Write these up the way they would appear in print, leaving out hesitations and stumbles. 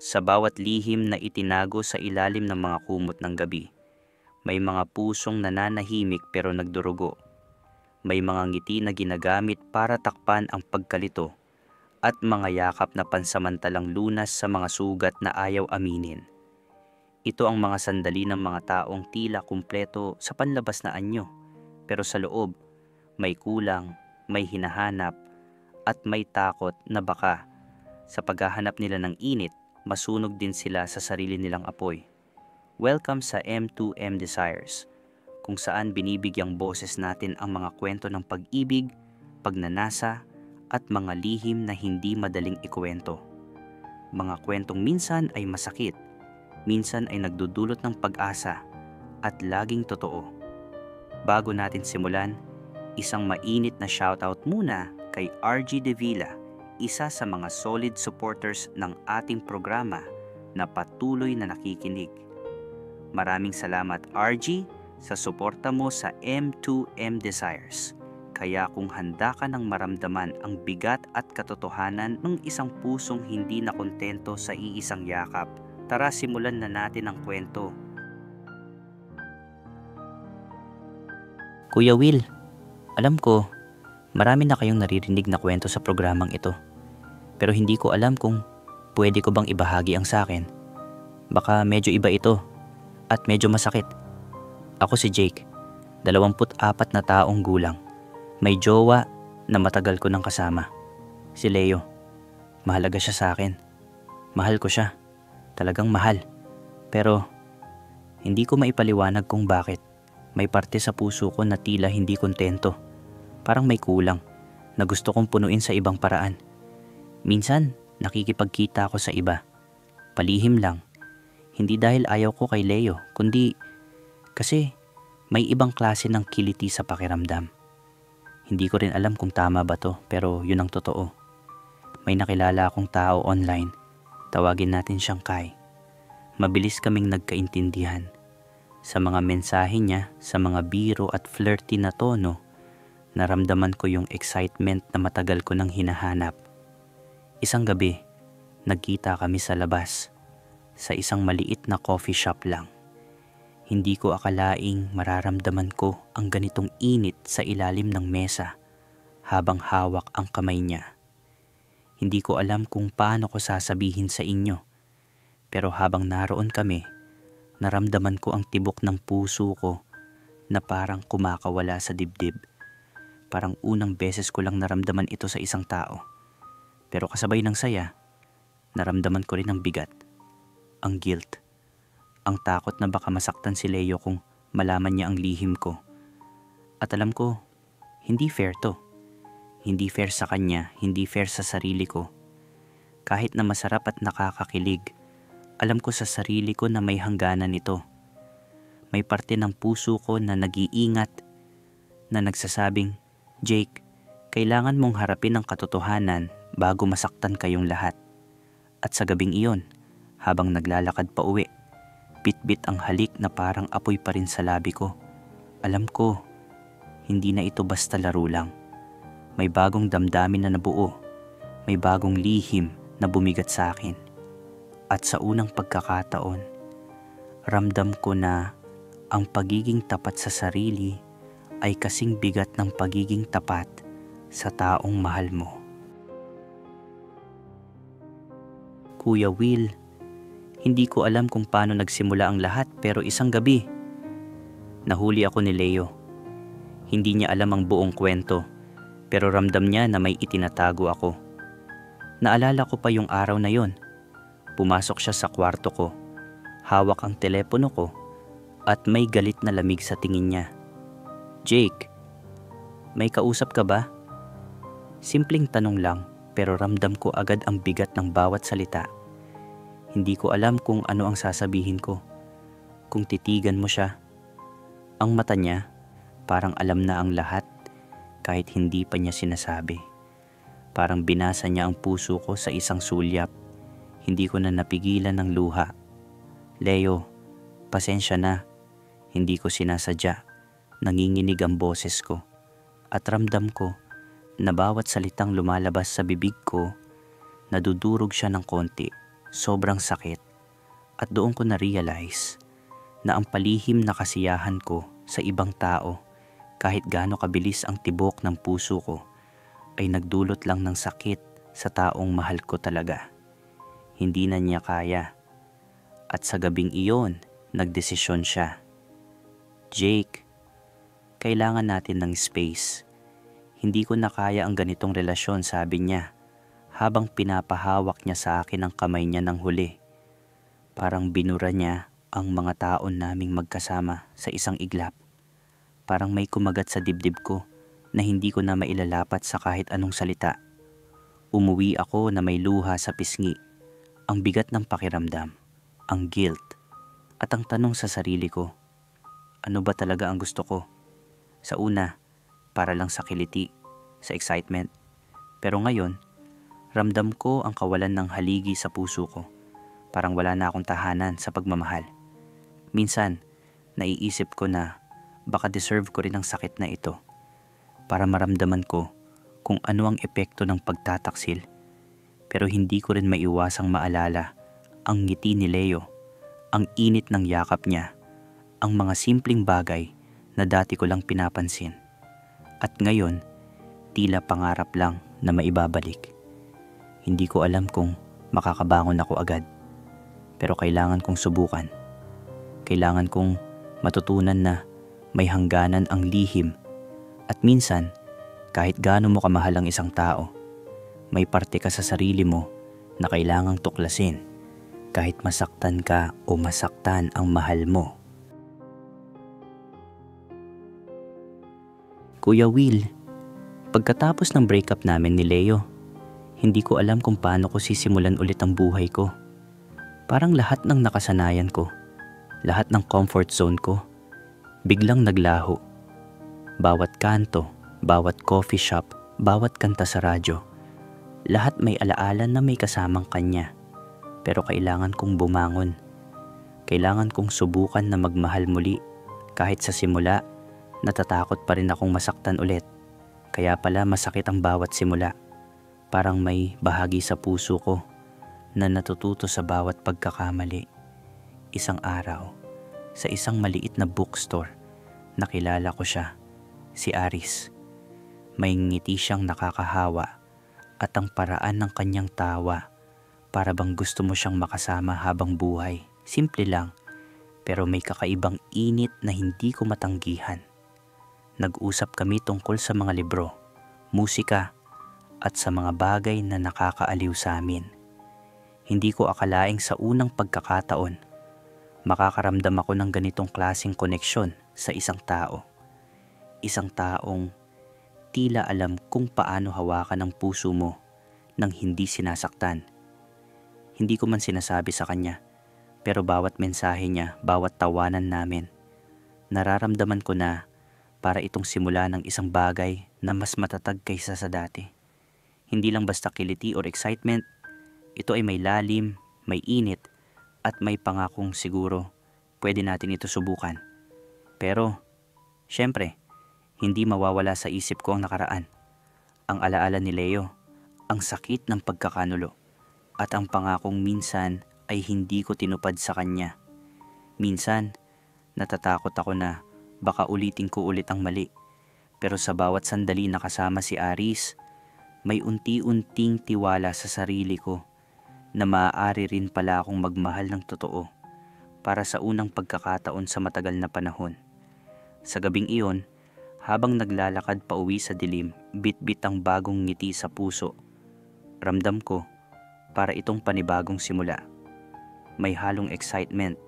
Sa bawat lihim na itinago sa ilalim ng mga kumot ng gabi, may mga pusong nananahimik pero nagdurugo. May mga ngiti na ginagamit para takpan ang pagkalito at mga yakap na pansamantalang lunas sa mga sugat na ayaw aminin. Ito ang mga sandali ng mga taong tila kumpleto sa panlabas na anyo, pero sa loob, may kulang, may hinahanap, at may takot na baka sa paghahanap nila ng init, masunog din sila sa sarili nilang apoy. Welcome sa M2M Desires, kung saan binibigyang boses natin ang mga kwento ng pag-ibig, pagnanasa, at mga lihim na hindi madaling ikwento. Mga kwentong minsan ay masakit, minsan ay nagdudulot ng pag-asa, at laging totoo. Bago natin simulan, isang mainit na shoutout muna kay RG De Villa, isa sa mga solid supporters ng ating programa na patuloy na nakikinig. Maraming salamat RG sa suporta mo sa M2M Desires. Kaya kung handa ka nang maramdaman ang bigat at katotohanan ng isang pusong hindi nakontento sa iisang yakap, tara simulan na natin ang kwento. Kuya Will, alam ko, marami na kayong naririnig na kwento sa programang ito. Pero hindi ko alam kung pwede ko bang ibahagi ang sa akin. Baka medyo iba ito at medyo masakit. Ako si Jake, 24 na taong gulang. May jowa na matagal ko nang kasama. Si Leo, mahalaga siya sa akin. Mahal ko siya, talagang mahal. Pero hindi ko maipaliwanag kung bakit. May parte sa puso ko na tila hindi kontento. Parang may kulang na gusto kong punuin sa ibang paraan. Minsan, nakikipagkita ako sa iba. Palihim lang. Hindi dahil ayaw ko kay Leo, kundi kasi may ibang klase ng kiliti sa pakiramdam. Hindi ko rin alam kung tama ba to, pero yun ang totoo. May nakilala akong tao online. Tawagin natin siyang Kai. Mabilis kaming nagkaintindihan. Sa mga mensahe niya, sa mga biro at flirty na tono, naramdaman ko yung excitement na matagal ko nang hinahanap. Isang gabi, nagkita kami sa labas, sa isang maliit na coffee shop lang. Hindi ko akalaing mararamdaman ko ang ganitong init sa ilalim ng mesa habang hawak ang kamay niya. Hindi ko alam kung paano ko sasabihin sa inyo, pero habang naroon kami, naramdaman ko ang tibok ng puso ko na parang kumakawala sa dibdib. Parang unang beses ko lang naramdaman ito sa isang tao. Pero kasabay ng saya, naramdaman ko rin ang bigat, ang guilt, ang takot na baka masaktan si Leo kung malaman niya ang lihim ko. At alam ko, hindi fair to. Hindi fair sa kanya, hindi fair sa sarili ko. Kahit na masarap at nakakakilig, alam ko sa sarili ko na may hangganan ito. May parte ng puso ko na nag-iingat, na nagsasabing, Jake, kailangan mong harapin ang katotohanan bago masaktan kayong lahat. At sa gabing iyon, habang naglalakad pa uwi, bit-bit ang halik na parang apoy pa rin sa labi ko. Alam ko, hindi na ito basta laro lang. May bagong damdamin na nabuo, may bagong lihim na bumigat sa akin. At sa unang pagkakataon, ramdam ko na ang pagiging tapat sa sarili ay kasing bigat ng pagiging tapat sa taong mahal mo. Kuya Will, hindi ko alam kung paano nagsimula ang lahat pero isang gabi, nahuli ako ni Leo. Hindi niya alam ang buong kwento pero ramdam niya na may itinatago ako. Naalala ko pa yung araw na yon. Pumasok siya sa kwarto ko, hawak ang telepono ko at may galit na lamig sa tingin niya. Jake, may kausap ka ba? Simpleng tanong lang pero ramdam ko agad ang bigat ng bawat salita. Hindi ko alam kung ano ang sasabihin ko. Kung titigan mo siya, ang mata niya parang alam na ang lahat kahit hindi pa niya sinasabi. Parang binasa niya ang puso ko sa isang sulyap. Hindi ko na napigilan ng luha. Leo, pasensya na. Hindi ko sinasadya. Nanginginig ang boses ko. At ramdam ko na bawat salitang lumalabas sa bibig ko, nadudurog siya ng konti. sobrang sakit, at doon ko na-realize na ang palihim na kasiyahan ko sa ibang tao, kahit gaano kabilis ang tibok ng puso ko, ay nagdulot lang ng sakit sa taong mahal ko talaga. Hindi na niya kaya. At sa gabing iyon, nagdesisyon siya. Jake, kailangan natin ng space. Hindi ko na kaya ang ganitong relasyon, sabi niya, habang pinapahawak niya sa akin ang kamay niya ng huli. Parang binura niya ang mga taon naming magkasama sa isang iglap. Parang may kumagat sa dibdib ko na hindi ko na mailalapat sa kahit anong salita. Umuwi ako na may luha sa pisngi, ang bigat ng pakiramdam, ang guilt, at ang tanong sa sarili ko, ano ba talaga ang gusto ko? Sa una, para lang sa kiliti, sa excitement. Pero ngayon, ramdam ko ang kawalan ng haligi sa puso ko. Parang wala na akong tahanan sa pagmamahal. Minsan, naiisip ko na baka deserve ko rin ang sakit na ito para maramdaman ko kung ano ang epekto ng pagtataksil. Pero hindi ko rin maiwasang maalala ang ngiti ni Leo, ang init ng yakap niya, ang mga simpleng bagay na dati ko lang pinapansin. At ngayon, tila pangarap lang na maibabalik. Hindi ko alam kung makakabangon ako agad. Pero kailangan kong subukan. Kailangan kong matutunan na may hangganan ang lihim. At minsan, kahit gaano mo kamahal ang isang tao, may parte ka sa sarili mo na kailangang tuklasin kahit masaktan ka o masaktan ang mahal mo. Kuya Will, pagkatapos ng breakup namin ni Leo, hindi ko alam kung paano ko sisimulan ulit ang buhay ko. Parang lahat ng nakasanayan ko, lahat ng comfort zone ko, biglang naglaho. Bawat kanto, bawat coffee shop, bawat kanta sa radyo, lahat may alaala na may kasamang kanya. Pero kailangan kong bumangon. Kailangan kong subukan na magmahal muli. Kahit sa simula, natatakot pa rin akong masaktan ulit. Kaya pala masakit ang bawat simula. Parang may bahagi sa puso ko na natututo sa bawat pagkakamali. Isang araw, sa isang maliit na bookstore, nakilala ko siya, si Aris. May ngiti siyang nakakahawa at ang paraan ng kanyang tawa, para bang gusto mo siyang makasama habang buhay. Simple lang, pero may kakaibang init na hindi ko matanggihan. Nag-usap kami tungkol sa mga libro, musika, at sa mga bagay na nakakaaliw sa amin. Hindi ko akalaing sa unang pagkakataon, makakaramdam ako ng ganitong klaseng koneksyon sa isang tao. Isang taong tila alam kung paano hawakan ang puso mo nang hindi sinasaktan. Hindi ko man sinasabi sa kanya, pero bawat mensahe niya, bawat tawanan namin, nararamdaman ko na para itong simula ng isang bagay na mas matatag kaysa sa dati. Hindi lang basta kiliti or excitement, ito ay may lalim, may init, at may pangakong siguro pwede natin ito subukan. Pero, syempre, hindi mawawala sa isip ko ang nakaraan. Ang alaala ni Leo, ang sakit ng pagkakanulo, at ang pangakong minsan ay hindi ko tinupad sa kanya. Minsan, natatakot ako na baka ulitin ko ulit ang mali. Pero sa bawat sandali na kasama si Aris, may unti-unting tiwala sa sarili ko na maaari rin pala akong magmahal ng totoo para sa unang pagkakataon sa matagal na panahon. Sa gabing iyon, habang naglalakad pa uwi sa dilim, bit-bit ang bagong ngiti sa puso. Ramdam ko para itong panibagong simula. May halong excitement,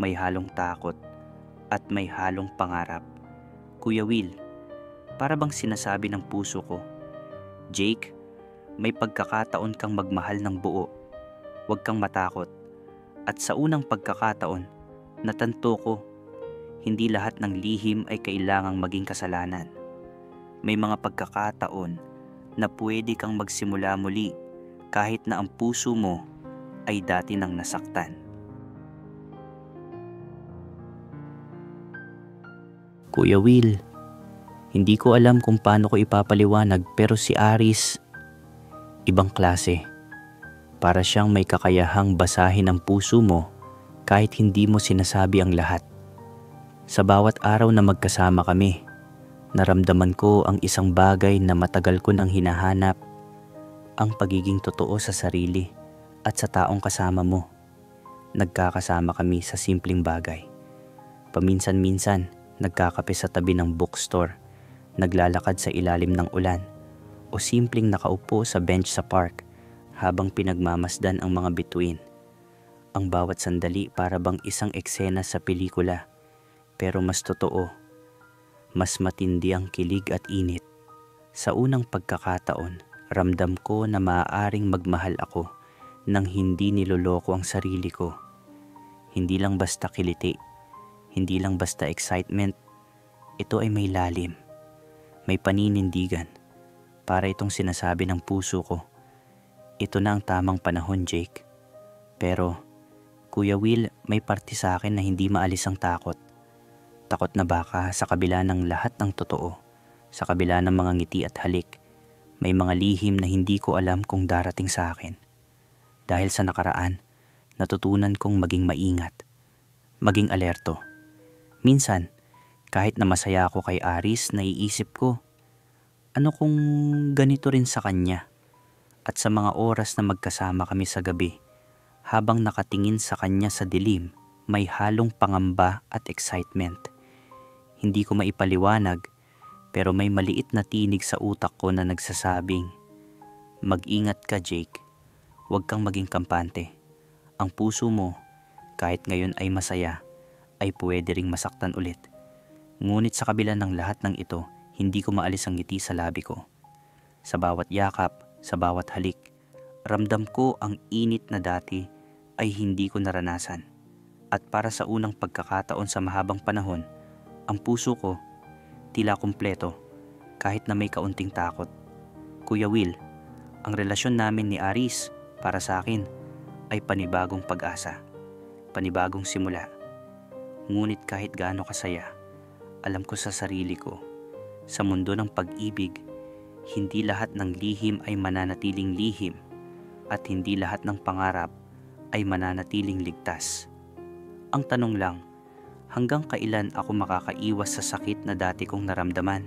may halong takot, at may halong pangarap. Kuya Will, para bang sinasabi ng puso ko, Jake, may pagkakataon kang magmahal ng buo. Huwag kang matakot. At sa unang pagkakataon, natanto ko, hindi lahat ng lihim ay kailangang maging kasalanan. May mga pagkakataon na pwede kang magsimula muli kahit na ang puso mo ay dati nang nasaktan. Kuya Will, hindi ko alam kung paano ko ipapaliwanag pero si Aris, ibang klase. Para siyang may kakayahang basahin ang puso mo kahit hindi mo sinasabi ang lahat. Sa bawat araw na magkasama kami, naramdaman ko ang isang bagay na matagal ko nang hinahanap, ang pagiging totoo sa sarili at sa taong kasama mo. Nagkakasama kami sa simpleng bagay. Paminsan-minsan, nagkakape sa tabi ng bookstore, naglalakad sa ilalim ng ulan, o simpleng nakaupo sa bench sa park habang pinagmamasdan ang mga bituin. Ang bawat sandali para bang isang eksena sa pelikula, pero mas totoo, mas matindi ang kilig at init. Sa unang pagkakataon, ramdam ko na maaaring magmahal ako nang hindi niloloko ang sarili ko. Hindi lang basta kiliti, hindi lang basta excitement, ito ay may lalim, may paninindigan. Para itong sinasabi ng puso ko, ito na ang tamang panahon, Jake. Pero, Kuya Will, may parte sa akin na hindi maalis ang takot. Takot na baka sa kabila ng lahat ng totoo, sa kabila ng mga ngiti at halik, may mga lihim na hindi ko alam kung darating sa akin. Dahil sa nakaraan, natutunan kong maging maingat, maging alerto. Minsan, kahit na masaya ako kay Aris, naiisip ko, ano kung ganito rin sa kanya? At sa mga oras na magkasama kami sa gabi, habang nakatingin sa kanya sa dilim, may halong pangamba at excitement. Hindi ko maipaliwanag, pero may maliit na tinig sa utak ko na nagsasabing, mag-ingat ka, Jake. Huwag kang maging kampante. Ang puso mo, kahit ngayon ay masaya, ay pwede ring masaktan ulit. Ngunit sa kabila ng lahat ng ito, hindi ko maalis ang ngiti sa labi ko. Sa bawat yakap, sa bawat halik, ramdam ko ang init na dati ay hindi ko naranasan. At para sa unang pagkakataon sa mahabang panahon, ang puso ko tila kumpleto kahit na may kaunting takot. Kuya Will, ang relasyon namin ni Aris para sa akin ay panibagong pag-asa, panibagong simula. Ngunit kahit gaano kasaya, alam ko sa sarili ko, sa mundo ng pag-ibig, hindi lahat ng lihim ay mananatiling lihim at hindi lahat ng pangarap ay mananatiling ligtas. Ang tanong lang, hanggang kailan ako makakaiwas sa sakit na dati kong naramdaman?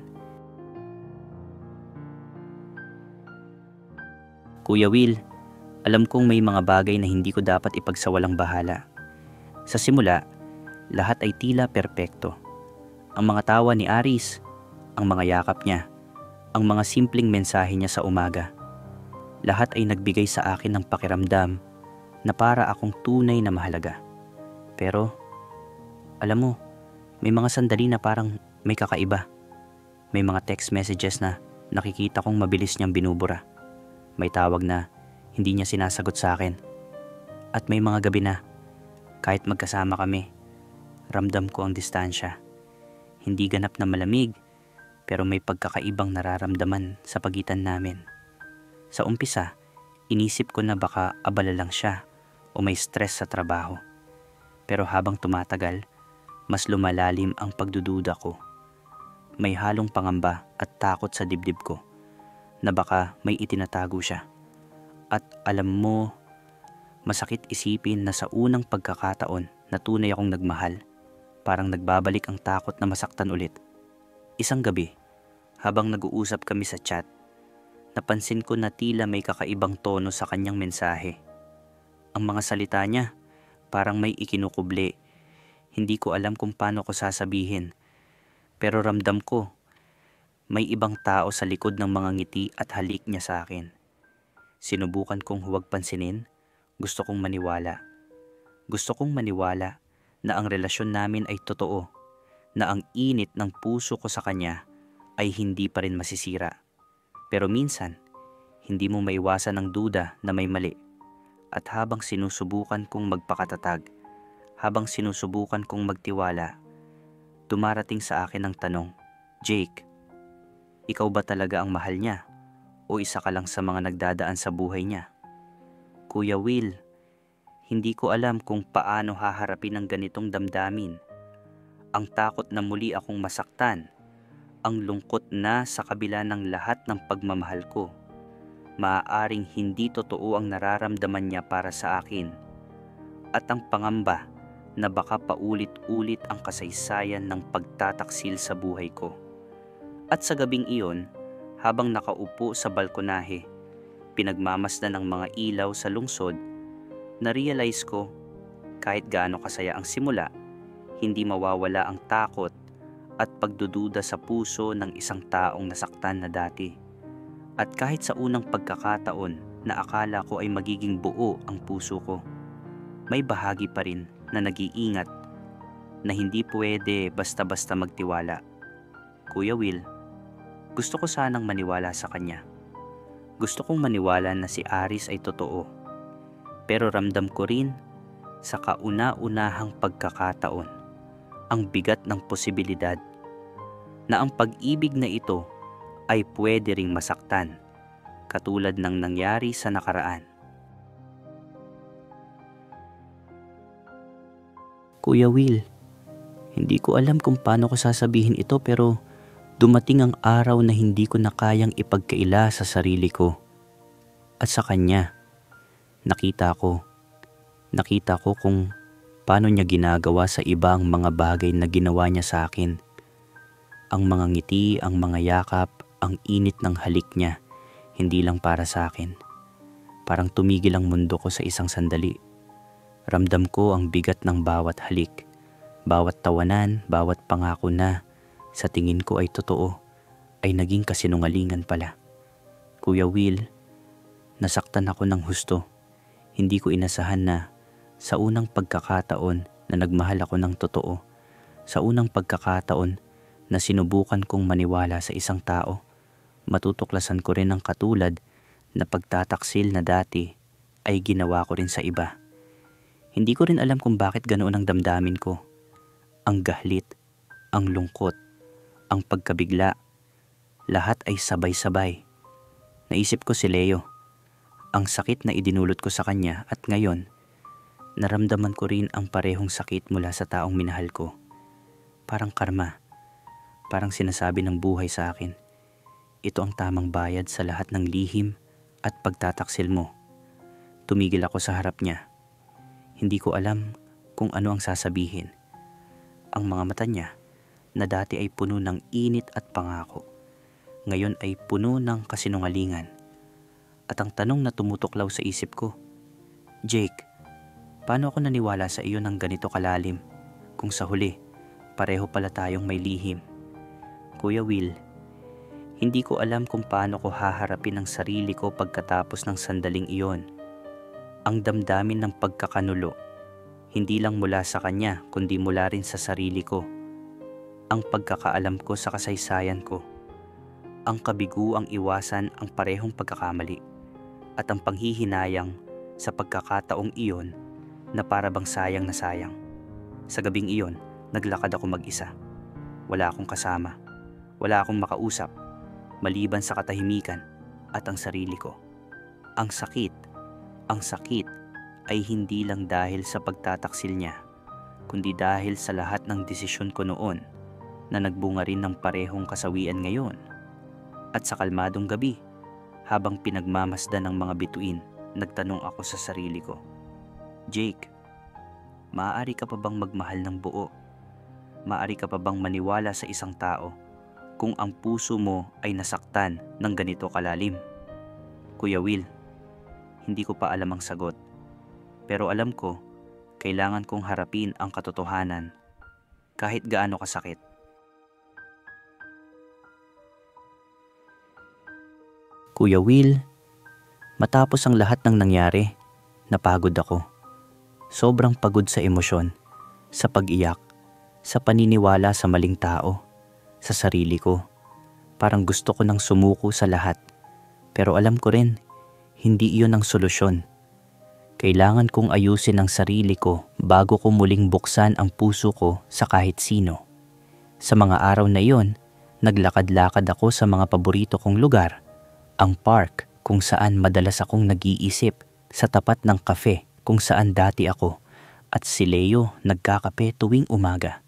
Kuya Will, alam kong may mga bagay na hindi ko dapat ipagsawalang bahala. Sa simula, lahat ay tila perpekto. Ang mga tawa ni Aris, ang mga yakap niya, ang mga simpleng mensahe niya sa umaga. Lahat ay nagbigay sa akin ng pakiramdam na para akong tunay na mahalaga. Pero, alam mo, may mga sandali na parang may kakaiba. May mga text messages na nakikita kong mabilis niyang binubura. May tawag na hindi niya sinasagot sa akin. At may mga gabi na, kahit magkasama kami, ramdam ko ang distansya. Hindi ganap na malamig, pero may pagkakaibang nararamdaman sa pagitan namin. Sa umpisa, inisip ko na baka abala lang siya o may stress sa trabaho. Pero habang tumatagal, mas lumalalim ang pagdududa ko. May halong pangamba at takot sa dibdib ko na baka may itinatago siya. At alam mo, masakit isipin na sa unang pagkakataon na tunay akong nagmahal, parang nagbabalik ang takot na masaktan ulit. Isang gabi, habang nag-uusap kami sa chat, napansin ko na tila may kakaibang tono sa kanyang mensahe. Ang mga salita niya, parang may ikinukuble. Hindi ko alam kung paano ko sasabihin, pero ramdam ko, may ibang tao sa likod ng mga ngiti at halik niya sa akin. Sinubukan kong huwag pansinin, gusto kong maniwala. Gusto kong maniwala na ang relasyon namin ay totoo, na ang init ng puso ko sa kanya ay hindi pa rin masisira. Pero minsan, hindi mo maiwasan ang duda na may mali. At habang sinusubukan kong magpakatatag, habang sinusubukan kong magtiwala, dumarating sa akin ang tanong, Jake, ikaw ba talaga ang mahal niya o isa ka lang sa mga nagdadaan sa buhay niya? Kuya Will, hindi ko alam kung paano haharapin ang ganitong damdamin. Ang takot na muli akong masaktan, ang lungkot na sa kabila ng lahat ng pagmamahal ko. maaaring hindi totoo ang nararamdaman niya para sa akin, at ang pangamba na baka paulit-ulit ang kasaysayan ng pagtataksil sa buhay ko. At sa gabing iyon, habang nakaupo sa balkonahe, pinagmamasdan ng mga ilaw sa lungsod, na-realize ko, kahit gaano kasaya ang simula, hindi mawawala ang takot at pagdududa sa puso ng isang taong nasaktan na dati. At kahit sa unang pagkakataon na akala ko ay magiging buo ang puso ko, may bahagi pa rin na nag-iingat na hindi pwede basta-basta magtiwala. Kuya Will, gusto ko sanang maniwala sa kanya. Gusto kong maniwala na si Aris ay totoo. Pero ramdam ko rin sa kauna-unahang pagkakataon ang bigat ng posibilidad na ang pag-ibig na ito ay pwede ring masaktan, katulad ng nangyari sa nakaraan. Kuya Will, hindi ko alam kung paano ko sasabihin ito pero dumating ang araw na hindi ko na kayang ipagkaila sa sarili ko. At sa kanya, nakita ko kung paano niya ginagawa sa iba ang mga bagay na ginawa niya sa akin. Ang mga ngiti, ang mga yakap, ang init ng halik niya, hindi lang para sa akin. Parang tumigil ang mundo ko sa isang sandali. Ramdam ko ang bigat ng bawat halik, bawat tawanan, bawat pangako na sa tingin ko ay totoo, ay naging kasinungalingan pala. Kuya Will, nasaktan ako ng husto. Hindi ko inasahan na sa unang pagkakataon na nagmahal ako ng totoo, sa unang pagkakataon na sinubukan kong maniwala sa isang tao, matutuklasan ko rin ang katulad na pagtataksil na dati ay ginawa ko rin sa iba. Hindi ko rin alam kung bakit ganoon ang damdamin ko. Ang gahlit, ang lungkot, ang pagkabigla, lahat ay sabay-sabay. Naisip ko si Leo, ang sakit na idinulot ko sa kanya, at ngayon, naramdaman ko rin ang parehong sakit mula sa taong minahal ko. Parang karma, parang sinasabi ng buhay sa akin, ito ang tamang bayad sa lahat ng lihim at pagtataksil mo. Tumigil ako sa harap niya. Hindi ko alam kung ano ang sasabihin. Ang mga mata niya na dati ay puno ng init at pangako, ngayon ay puno ng kasinungalingan. At ang tanong na tumutuklaw sa isip ko, Jake, paano ako naniwala sa iyo ng ganito kalalim kung sa huli, pareho pala tayong may lihim? Kuya Will, hindi ko alam kung paano ko haharapin ang sarili ko pagkatapos ng sandaling iyon. Ang damdamin ng pagkakanulo, hindi lang mula sa kanya kundi mula rin sa sarili ko. Ang pagkakaalam ko sa kasaysayan ko, ang kabiguang iwasan ang parehong pagkakamali, at ang panghihinayang sa pagkakataong iyon na para bang sayang na sayang. Sa gabing iyon, naglakad ako mag-isa. Wala akong kasama, wala akong makausap, maliban sa katahimikan at ang sarili ko. Ang sakit ay hindi lang dahil sa pagtataksil niya, kundi dahil sa lahat ng desisyon ko noon na nagbunga rin ng parehong kasawian ngayon. At sa kalmadong gabi, habang pinagmamasdan ng mga bituin, nagtanong ako sa sarili ko, Jake, maaari ka pa bang magmahal ng buo? Maaari ka pa bang maniwala sa isang tao kung ang puso mo ay nasaktan ng ganito kalalim? Kuya Will, hindi ko pa alam ang sagot, pero alam ko, kailangan kong harapin ang katotohanan, kahit gaano kasakit. Kuya Will, matapos ang lahat ng nangyari, napagod ako. Sobrang pagod sa emosyon, sa pag-iyak, sa paniniwala sa maling tao, sa sarili ko. Parang gusto ko nang sumuko sa lahat, pero alam ko rin, hindi iyon ang solusyon. Kailangan kong ayusin ang sarili ko bago ko muling buksan ang puso ko sa kahit sino. Sa mga araw na iyon, naglakad-lakad ako sa mga paborito kong lugar, ang park kung saan madalas akong nag-iisip, sa tapat ng kafe kung saan dati ako, at si Leo nagkakape tuwing umaga.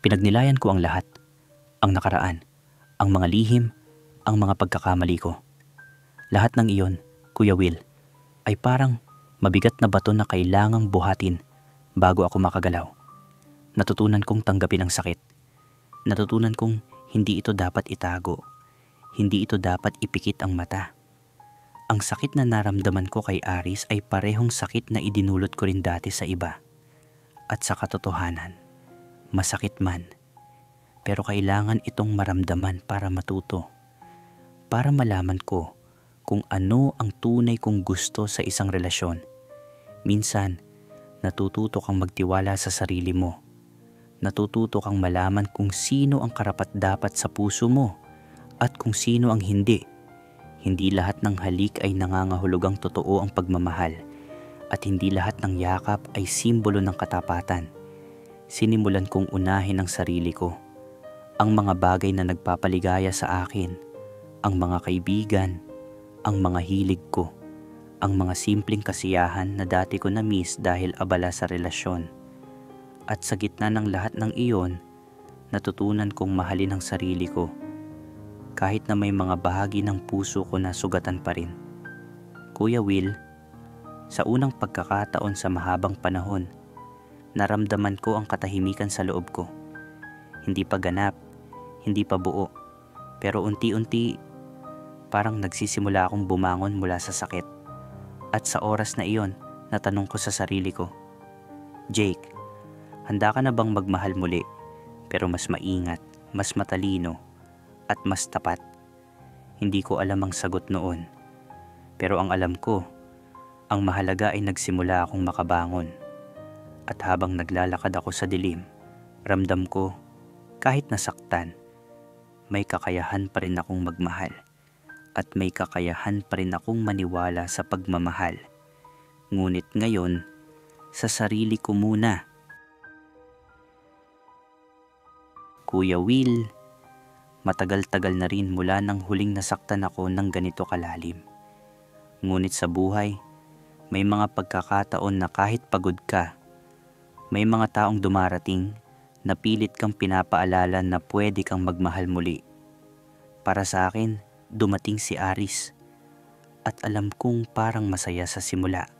Pinagnilayan ko ang lahat, ang nakaraan, ang mga lihim, ang mga pagkakamali ko. Lahat ng iyon, Kuya Will, ay parang mabigat na bato na kailangang buhatin bago ako makagalaw. Natutunan kong tanggapin ang sakit. Natutunan kong hindi ito dapat itago. Hindi ito dapat ipikit ang mata. Ang sakit na naramdaman ko kay Aris ay parehong sakit na idinulot ko rin dati sa iba. At sa katotohanan, masakit man. Pero kailangan itong maramdaman para matuto. Para malaman ko kung ano ang tunay kong gusto sa isang relasyon. Minsan, natututo kang magtiwala sa sarili mo. Natututo kang malaman kung sino ang karapat-dapat sa puso mo at kung sino ang hindi. Hindi lahat ng halik ay nangangahulugang totoo ang pagmamahal at hindi lahat ng yakap ay simbolo ng katapatan. Sinimulan kong unahin ang sarili ko. Ang mga bagay na nagpapaligaya sa akin, ang mga kaibigan, ang mga hilig ko, ang mga simpleng kasiyahan na dati ko na-miss dahil abala sa relasyon. At sa gitna ng lahat ng iyon, natutunan kong mahalin ang sarili ko. Kahit na may mga bahagi ng puso ko na sugatan pa rin. Kuya Will, sa unang pagkakataon sa mahabang panahon, naramdaman ko ang katahimikan sa loob ko. Hindi pa ganap, hindi pa buo, pero unti-unti parang nagsisimula akong bumangon mula sa sakit. At sa oras na iyon, natanong ko sa sarili ko, Jake, handa ka na bang magmahal muli, pero mas maingat, mas matalino, at mas tapat? Hindi ko alam ang sagot noon. Pero ang alam ko, ang mahalaga ay nagsimula akong makabangon. At habang naglalakad ako sa dilim, ramdam ko, kahit nasaktan, may kakayahan pa rin akong magmahal. At may kakayahan pa rin akong maniwala sa pagmamahal. Ngunit ngayon, sa sarili ko muna. Kuya Will, matagal-tagal na rin mula nang huling nasaktan ako ng ganito kalalim. Ngunit sa buhay, may mga pagkakataon na kahit pagod ka, may mga taong dumarating na pilit kang pinapaalala na pwede kang magmahal muli. Para sa akin, dumating si Aris. At alam kong parang masaya sa simula,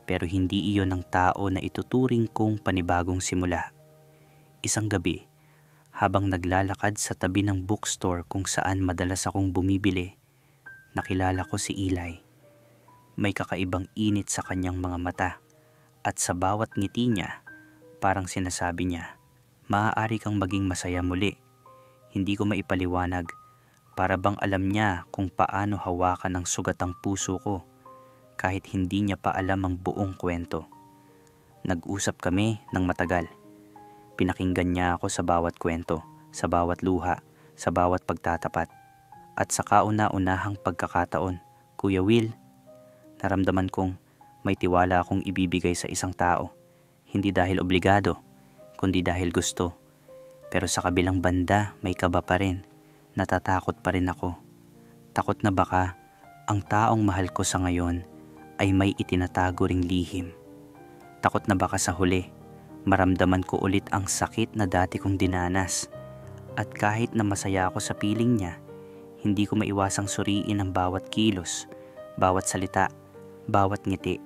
pero hindi iyon ang tao na ituturing kong panibagong simula. Isang gabi, habang naglalakad sa tabi ng bookstore kung saan madalas akong bumibili, nakilala ko si Eli. May kakaibang init sa kanyang mga mata at sa bawat ngiti niya, parang sinasabi niya, maaari kang maging masaya muli. Hindi ko maipaliwanag, para bang alam niya kung paano hawakan ang sugatang puso ko kahit hindi niya pa alam ang buong kwento. Nag-usap kami ng matagal. Pinakinggan niya ako sa bawat kwento, sa bawat luha, sa bawat pagtatapat. At sa kauna-unahang pagkakataon, Kuya Will, naramdaman kong may tiwala akong ibibigay sa isang tao. Hindi dahil obligado, kundi dahil gusto. Pero sa kabilang banda, may kaba pa rin. Natatakot pa rin ako. Takot na baka ang taong mahal ko sa ngayon ay may itinatago ring lihim. Takot na baka sa huli, maramdaman ko ulit ang sakit na dati kong dinanas. At kahit na masaya ako sa piling niya, hindi ko maiwasang suriin ang bawat kilos, bawat salita, bawat ngiti.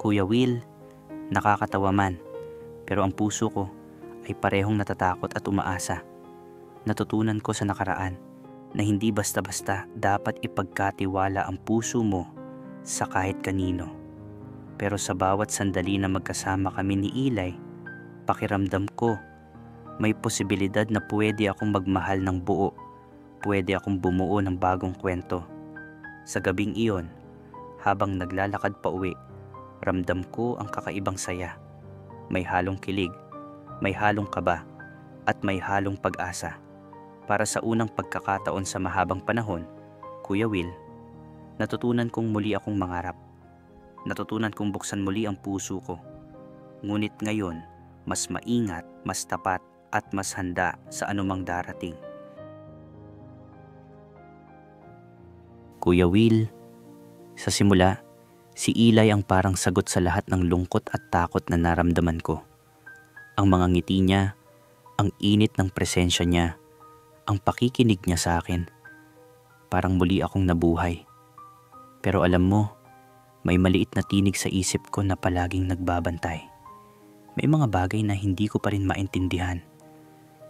Kuya Will, nakakatawa man, pero ang puso ko ay parehong natatakot at umaasa. Natutunan ko sa nakaraan na hindi basta-basta dapat ipagkatiwala ang puso mo sa kahit kanino. Pero sa bawat sandali na magkasama kami ni Eli, pakiramdam ko may posibilidad na pwede akong magmahal ng buo, pwede akong bumuo ng bagong kwento. Sa gabing iyon, habang naglalakad pa uwi, ramdam ko ang kakaibang saya. May halong kilig, may halong kaba, at may halong pag-asa. Para sa unang pagkakataon sa mahabang panahon, Kuya Will, natutunan kong muli akong mangarap. Natutunan kong buksan muli ang puso ko. Ngunit ngayon, mas maingat, mas tapat, at mas handa sa anumang darating. Kuya Will, sa simula, si Eli ang parang sagot sa lahat ng lungkot at takot na naramdaman ko. Ang mga ngiti niya, ang init ng presensya niya, ang pakikinig niya sa akin. Parang muli akong nabuhay. Pero alam mo, may maliit na tinig sa isip ko na palaging nagbabantay. May mga bagay na hindi ko pa rin maintindihan.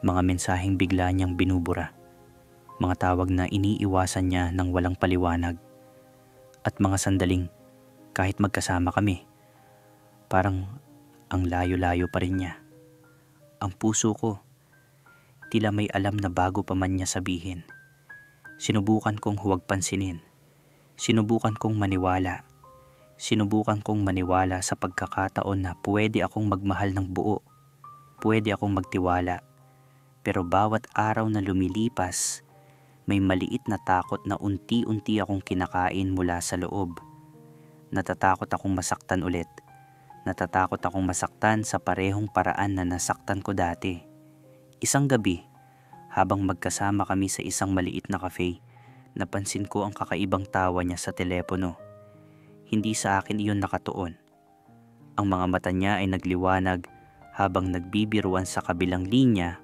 Mga mensaheng bigla niyang binubura. Mga tawag na iniiwasan niya ng walang paliwanag. At mga sandaling, kahit magkasama kami, parang ang layo-layo pa rin niya. Ang puso ko, tila may alam na bago pa man niya sabihin. Sinubukan kong huwag pansinin. Sinubukan kong maniwala. Sinubukan kong maniwala sa pagkakataon na pwede akong magmahal ng buo. Pwede akong magtiwala. Pero bawat araw na lumilipas, may maliit na takot na unti-unti akong kinakain mula sa loob. Natatakot akong masaktan ulit. Natatakot akong masaktan sa parehong paraan na nasaktan ko dati. Isang gabi, habang magkasama kami sa isang maliit na cafe, napansin ko ang kakaibang tawa niya sa telepono. Hindi sa akin iyon nakatuon. Ang mga mata niya ay nagliwanag habang nagbibiruan sa kabilang linya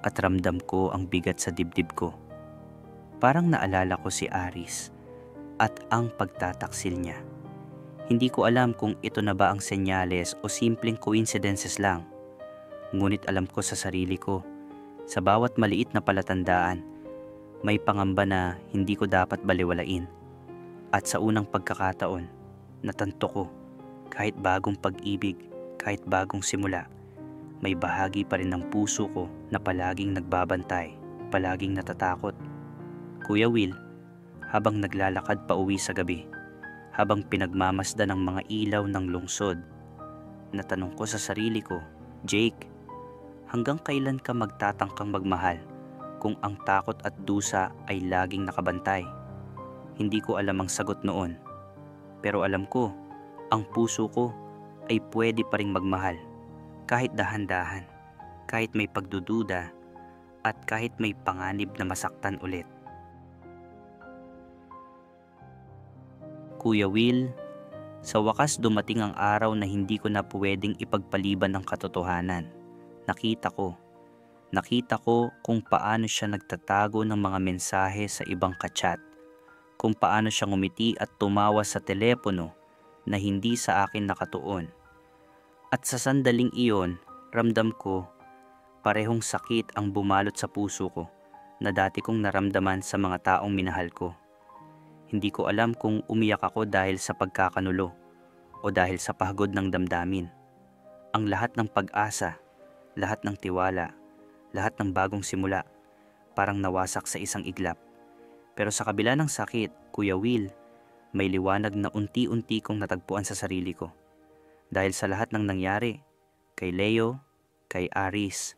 at ramdam ko ang bigat sa dibdib ko. Parang naalala ko si Aris at ang pagtataksil niya. Hindi ko alam kung ito na ba ang senyales o simpleng coincidences lang. Ngunit alam ko sa sarili ko, sa bawat maliit na palatandaan, may pangamba na hindi ko dapat baliwalain. At sa unang pagkakataon, natanto ko, kahit bagong pag-ibig, kahit bagong simula, may bahagi pa rin ng puso ko na palaging nagbabantay, palaging natatakot. Kuya Will, habang naglalakad pa uwi sa gabi, habang pinagmamasdan ng mga ilaw ng lungsod, natanong ko sa sarili ko, Jake, hanggang kailan ka magtatangkang magmahal kung ang takot at dusa ay laging nakabantay? Hindi ko alam ang sagot noon, pero alam ko, ang puso ko ay pwede pa ring magmahal, kahit dahan-dahan, kahit may pagdududa, at kahit may panganib na masaktan ulit. Kuya Will, sa wakas dumating ang araw na hindi ko na pwedeng ipagpaliban ang katotohanan. Nakita ko kung paano siya nagtatago ng mga mensahe sa ibang kachat. Kung paano siya ngumiti at tumawa sa telepono na hindi sa akin nakatuon. At sa sandaling iyon, ramdam ko, parehong sakit ang bumalot sa puso ko na dati kong naramdaman sa mga taong minahal ko. Hindi ko alam kung umiyak ako dahil sa pagkakanulo o dahil sa pagod ng damdamin. Ang lahat ng pag-asa, lahat ng tiwala, lahat ng bagong simula, parang nawasak sa isang iglap. Pero sa kabila ng sakit, Kuya Will, may liwanag na unti-unti kong natagpuan sa sarili ko. Dahil sa lahat ng nangyari, kay Leo, kay Aris,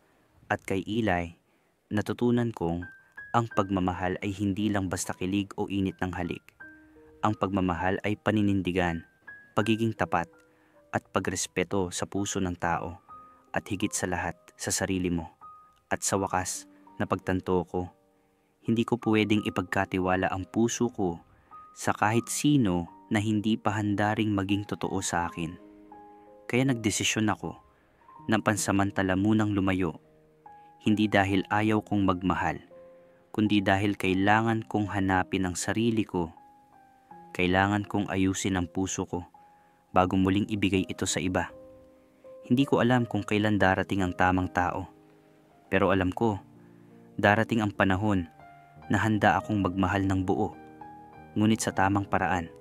at kay Eli, natutunan kong ang pagmamahal ay hindi lang basta kilig o init ng halik. Ang pagmamahal ay paninindigan, pagiging tapat, at pagrespeto sa puso ng tao, at higit sa lahat sa sarili mo. At sa wakas, napagtanto ko, hindi ko pwedeng ipagkatiwala ang puso ko sa kahit sino na hindi pa handa ring maging totoo sa akin. Kaya nagdesisyon ako na pansamantala munang lumayo, hindi dahil ayaw kong magmahal, kundi dahil kailangan kong hanapin ang sarili ko. Kailangan kong ayusin ang puso ko bago muling ibigay ito sa iba. Hindi ko alam kung kailan darating ang tamang tao, pero alam ko, darating ang panahon na handa akong magmahal ng buo, ngunit sa tamang paraan,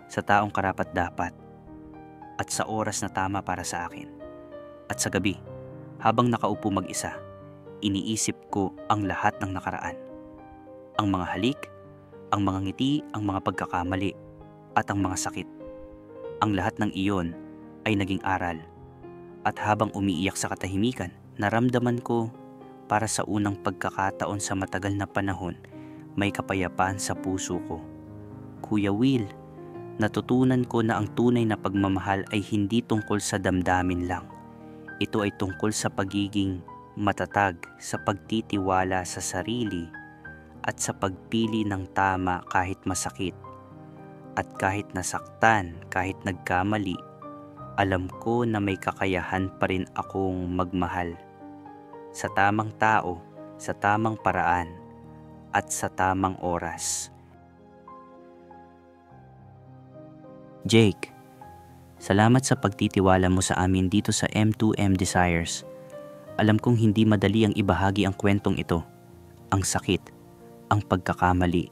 sa taong karapat-dapat, at sa oras na tama para sa akin. At sa gabi, habang nakaupo mag-isa, iniisip ko ang lahat ng nakaraan. Ang mga halik, ang mga ngiti, ang mga pagkakamali, at ang mga sakit. Ang lahat ng iyon ay naging aral. At habang umiiyak sa katahimikan, naramdaman ko para sa unang pagkakataon sa matagal na panahon, may kapayapaan sa puso ko. Kuya Will, natutunan ko na ang tunay na pagmamahal ay hindi tungkol sa damdamin lang. Ito ay tungkol sa pagiging matatag, sa pagtitiwala sa sarili, at sa pagpili ng tama kahit masakit. At kahit nasaktan, kahit nagkamali, alam ko na may kakayahan pa rin akong magmahal. Sa tamang tao, sa tamang paraan, at sa tamang oras. Jake, salamat sa pagtitiwala mo sa amin dito sa M2M Desires. Alam kong hindi madali ang ibahagi ang kwentong ito. Ang sakit, ang pagkakamali,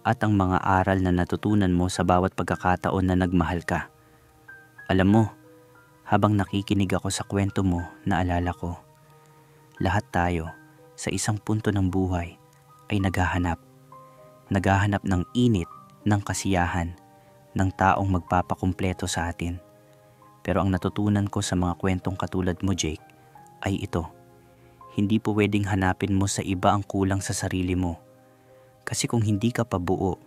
at ang mga aral na natutunan mo sa bawat pagkakataon na nagmahal ka. Alam mo, habang nakikinig ako sa kwento mo, naalala ko, lahat tayo sa isang punto ng buhay ay naghahanap. Naghahanap ng init, ng kasiyahan, ng taong magpapakumpleto sa atin. Pero ang natutunan ko sa mga kwentong katulad mo, Jake, ay ito. Hindi po pwedeng hanapin mo sa iba ang kulang sa sarili mo. Kasi kung hindi ka pa buo,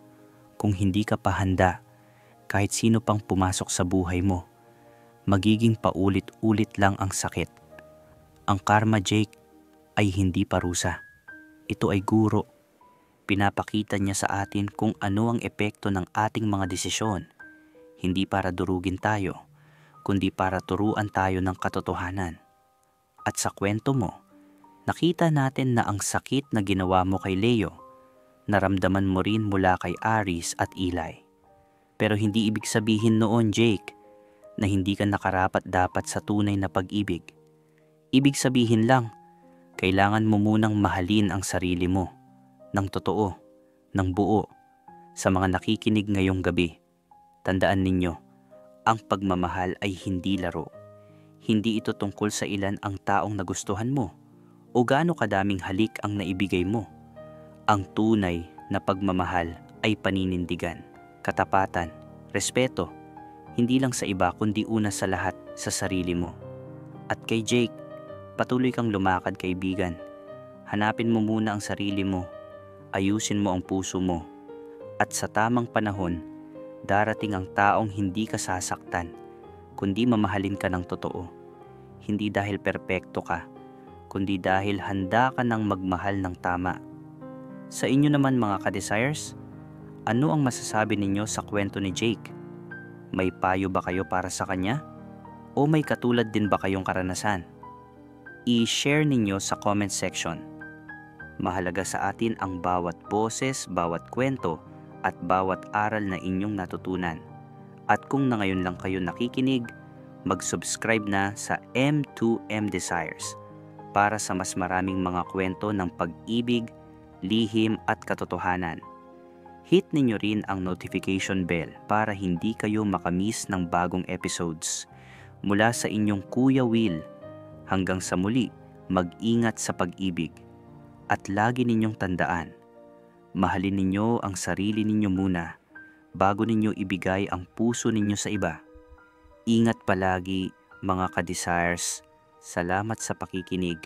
kung hindi ka pa handa, kahit sino pang pumasok sa buhay mo, magiging paulit-ulit lang ang sakit. Ang karma, Jake, ay hindi parusa. Ito ay guro. Pinapakita niya sa atin kung ano ang epekto ng ating mga desisyon. Hindi para durugin tayo, kundi para turuan tayo ng katotohanan. At sa kwento mo, nakita natin na ang sakit na ginawa mo kay Leo, naramdaman mo rin mula kay Aris at Eli. Pero hindi ibig sabihin noon, Jake, na hindi ka nakarapat-dapat sa tunay na pag-ibig. Ibig sabihin lang, kailangan mo munang mahalin ang sarili mo, ng totoo, ng buo. Sa mga nakikinig ngayong gabi, tandaan ninyo, ang pagmamahal ay hindi laro. Hindi ito tungkol sa ilan ang taong nagustuhan mo o gaano kadaming halik ang naibigay mo. Ang tunay na pagmamahal ay paninindigan, katapatan, respeto, hindi lang sa iba kundi una sa lahat sa sarili mo. At kay Jake, patuloy kang lumakad, kaibigan. Hanapin mo muna ang sarili mo, ayusin mo ang puso mo, at sa tamang panahon, darating ang taong hindi ka sasaktan, kundi mamahalin ka ng totoo. Hindi dahil perpekto ka, kundi dahil handa ka ng magmahal ng tama. Sa inyo naman mga ka-desires, ano ang masasabi ninyo sa kwento ni Jake? May payo ba kayo para sa kanya? O may katulad din ba kayong karanasan? I-share ninyo sa comment section. Mahalaga sa atin ang bawat boses, bawat kwento, at bawat aral na inyong natutunan. At kung na ngayon lang kayo nakikinig, mag-subscribe na sa M2M Desires para sa mas maraming mga kwento ng pag-ibig, lihim at katotohanan. Hit ninyo rin ang notification bell para hindi kayo makamiss ng bagong episodes. Mula sa inyong Kuya Will, hanggang sa muli, mag-ingat sa pag-ibig. At lagi ninyong tandaan, mahalin ninyo ang sarili ninyo muna bago ninyo ibigay ang puso ninyo sa iba. Ingat palagi mga ka-desires. Salamat sa pakikinig.